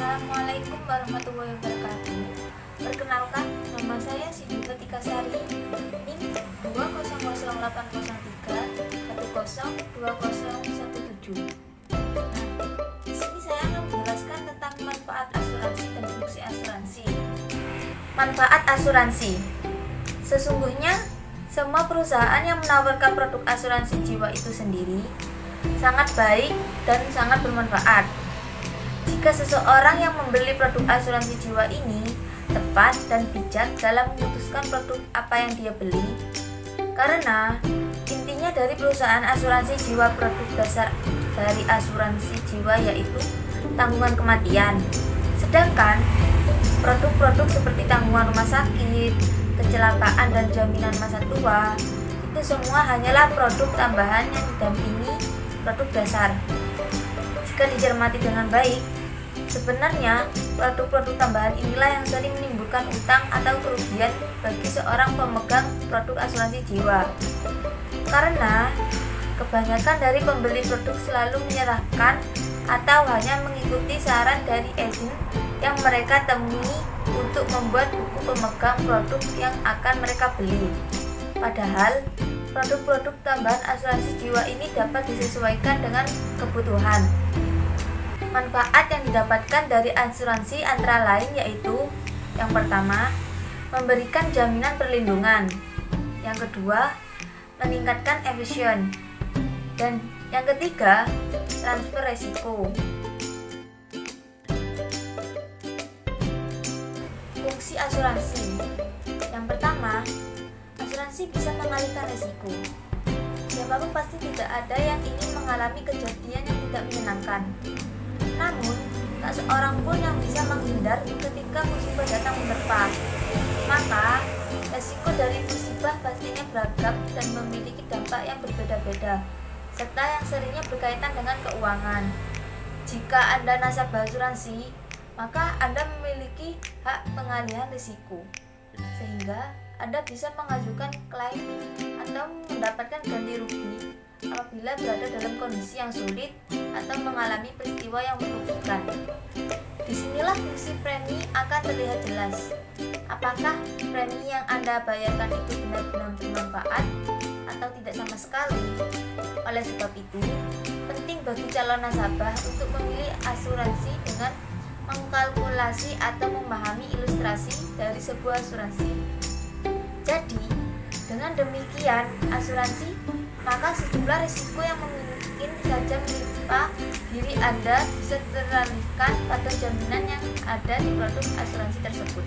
Assalamualaikum warahmatullahi wabarakatuh. Perkenalkan, nama saya Siti Ketika Sari, NIM 20803 di sini saya akan menjelaskan tentang manfaat asuransi dan fungsi asuransi. Manfaat asuransi. Sesungguhnya, semua perusahaan yang menawarkan produk asuransi jiwa itu sendiri sangat baik dan sangat bermanfaat. Jika seseorang yang membeli produk asuransi jiwa ini tepat dan bijak dalam memutuskan produk apa yang dia beli, karena intinya dari perusahaan asuransi jiwa, produk dasar dari asuransi jiwa yaitu tanggungan kematian. Sedangkan produk-produk seperti tanggungan rumah sakit, kecelakaan, dan jaminan masa tua itu semua hanyalah produk tambahan yang didampingi produk dasar. Jika dicermati dengan baik, sebenarnya produk-produk tambahan inilah yang sering menimbulkan utang atau kerugian bagi seorang pemegang produk asuransi jiwa. Karena kebanyakan dari pembeli produk selalu menyerahkan atau hanya mengikuti saran dari agen yang mereka temui untuk membuat buku pemegang produk yang akan mereka beli. Padahal produk-produk tambahan asuransi jiwa ini dapat disesuaikan dengan kebutuhan. Manfaat yang didapatkan dari asuransi antara lain yaitu: yang pertama, memberikan jaminan perlindungan. Yang kedua, meningkatkan efisien. Dan yang ketiga, transfer resiko. Fungsi asuransi. Yang pertama, asuransi bisa mengalihkan resiko. Siapapun pasti tidak ada yang ingin mengalami kejadian yang tidak menyenangkan. Namun, tak seorang pun yang bisa menghindar ketika musibah datang menerpa. Maka, resiko dari musibah pastinya beragam dan memiliki dampak yang berbeda-beda, serta yang seringnya berkaitan dengan keuangan. Jika Anda nasabah asuransi, maka Anda memiliki hak pengalihan risiko, sehingga Anda bisa mengajukan klaim atau mendapatkan ganti rugi apabila berada dalam kondisi yang sulit atau mengalami peristiwa yang merugikan. Disinilah fungsi premi akan terlihat jelas. Apakah premi yang Anda bayarkan itu benar-benar bermanfaat atau tidak sama sekali? Oleh sebab itu, penting bagi calon nasabah untuk memilih asuransi dengan mengkalkulasi atau memahami ilustrasi dari sebuah asuransi. Jadi, dengan demikian, asuransi maka sejumlah risiko yang mungkin saja menimpa diri Anda bisa teralihkan pada jaminan yang ada di produk asuransi tersebut.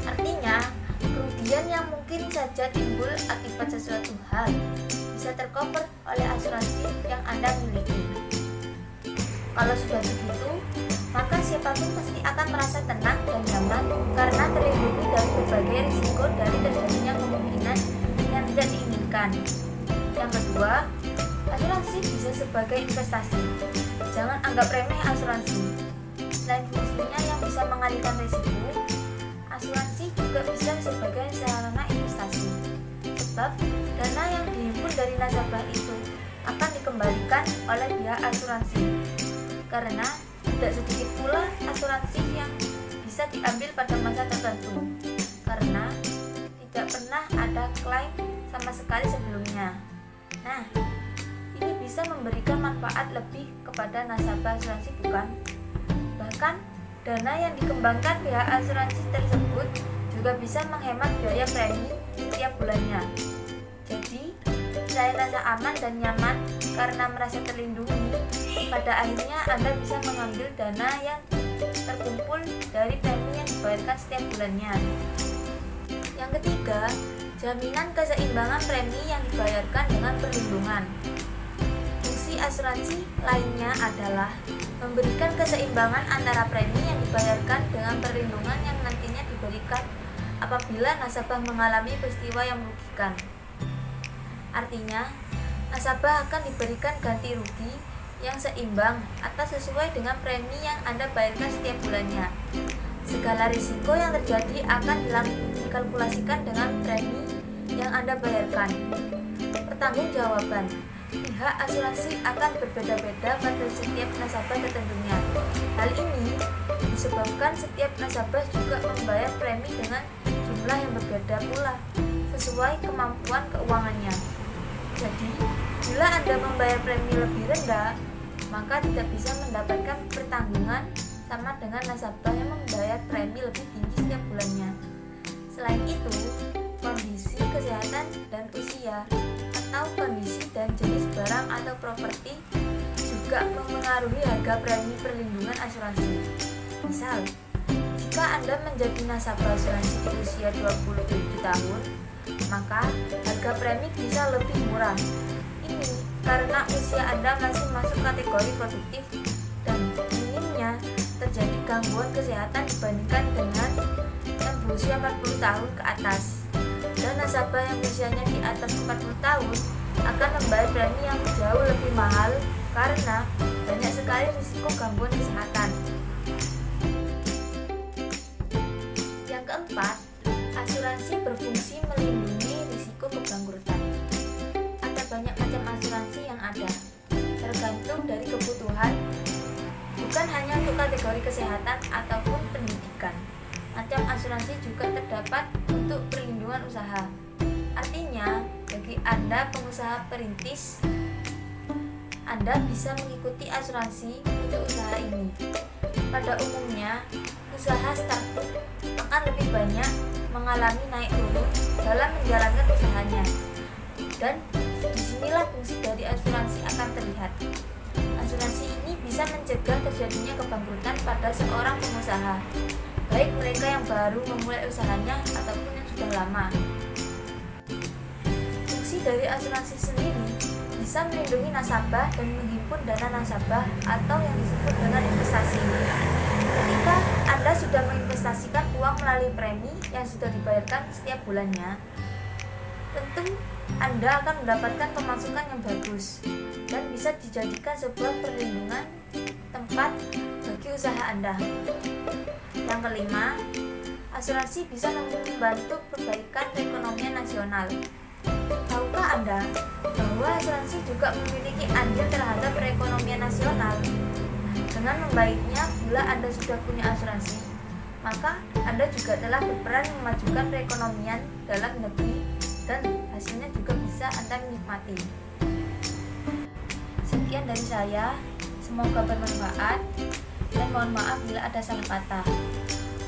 Artinya, kerugian yang mungkin saja timbul akibat sesuatu hal bisa tercover oleh asuransi yang Anda miliki. Kalau sudah begitu, maka siapapun pasti akan merasa tenang dan nyaman karena terlindungi dari berbagai risiko dari terjadinya kemungkinan yang tidak diinginkan. Yang kedua, asuransi bisa sebagai investasi. Jangan anggap remeh asuransi. Selain fungsinya yang bisa mengalihkan risiko, asuransi juga bisa sebagai sarana investasi. Sebab dana yang dihimpun dari nasabah itu akan dikembalikan oleh pihak asuransi. Karena tidak sedikit pula asuransi yang bisa diambil pada masa tertentu karena tidak pernah ada klaim sama sekali sebelumnya. Nah, ini bisa memberikan manfaat lebih kepada nasabah asuransi, bukan? Bahkan, dana yang dikembangkan pihak asuransi tersebut juga bisa menghemat biaya premi setiap bulannya. Jadi, selain rasa aman dan nyaman karena merasa terlindungi, pada akhirnya Anda bisa mengambil dana yang terkumpul dari premi yang dibayarkan setiap bulannya. Yang ketiga, jaminan keseimbangan premi yang dibayarkan dengan perlindungan. Fungsi asuransi lainnya adalah memberikan keseimbangan antara premi yang dibayarkan dengan perlindungan yang nantinya diberikan apabila nasabah mengalami peristiwa yang merugikan. Artinya, nasabah akan diberikan ganti rugi yang seimbang atau sesuai dengan premi yang Anda bayarkan setiap bulannya. Segala risiko yang terjadi akan dikalkulasikan dengan premi yang Anda bayarkan. Pertanggungjawaban. pihak asuransi akan berbeda-beda pada setiap nasabah tertentunya. Hal ini disebabkan setiap nasabah juga membayar premi dengan jumlah yang berbeda pula, sesuai kemampuan keuangannya. Jadi, bila Anda membayar premi lebih rendah, maka tidak bisa mendapatkan pertanggungan sama dengan nasabah yang membayar premi lebih tinggi setiap bulannya. Selain itu, kondisi kesehatan dan usia atau kondisi dan jenis barang atau properti juga mempengaruhi harga premi perlindungan asuransi. Misal, jika Anda menjadi nasabah asuransi di usia 27 tahun, maka harga premi bisa lebih murah. Ini karena usia Anda masih masuk kategori produktif dan minimnya terjadi gangguan kesehatan dibandingkan dengan yang berusia 40 tahun ke atas. Dan nasabah yang usianya di atas 40 tahun akan membayar premi yang jauh lebih mahal karena banyak sekali risiko gangguan kesehatan. Yang keempat, asuransi berfungsi melindungi risiko kebangkrutan. Ada banyak macam asuransi yang ada, tergantung dari kebutuhan, bukan hanya untuk kategori kesehatan ataupun pendidikan. Macam asuransi juga terdapat untuk perlindungan usaha. Artinya, bagi Anda pengusaha perintis, Anda bisa mengikuti asuransi untuk usaha ini. Pada umumnya, usaha startup akan lebih banyak mengalami naik turun dalam menjalankan usahanya. Dan disinilah fungsi dari asuransi akan terlihat. Asuransi ini bisa mencegah terjadinya kebangkrutan pada seorang pengusaha, baik mereka yang baru memulai usahanya ataupun yang sudah lama. Fungsi dari asuransi sendiri bisa melindungi nasabah dan menghimpun dana nasabah atau yang disebut dengan investasi. Ketika Anda sudah menginvestasikan uang melalui premi yang sudah dibayarkan setiap bulannya, tentu Anda akan mendapatkan pemasukan yang bagus dan bisa dijadikan sebuah perlindungan tempat bagi usaha Anda. Yang kelima, asuransi bisa membantu perbaikan perekonomian nasional. Tahukah Anda bahwa asuransi juga memiliki andil terhadap perekonomian nasional? Dengan membaiknya bila Anda sudah punya asuransi, maka Anda juga telah berperan memajukan perekonomian dalam negeri dan hasilnya juga bisa Anda menikmati. Sekian dari saya, semoga bermanfaat dan mohon maaf bila ada salah kata.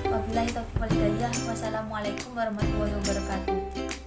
Wabillahi taufiq wal hidayah. Wassalamualaikum warahmatullahi wabarakatuh.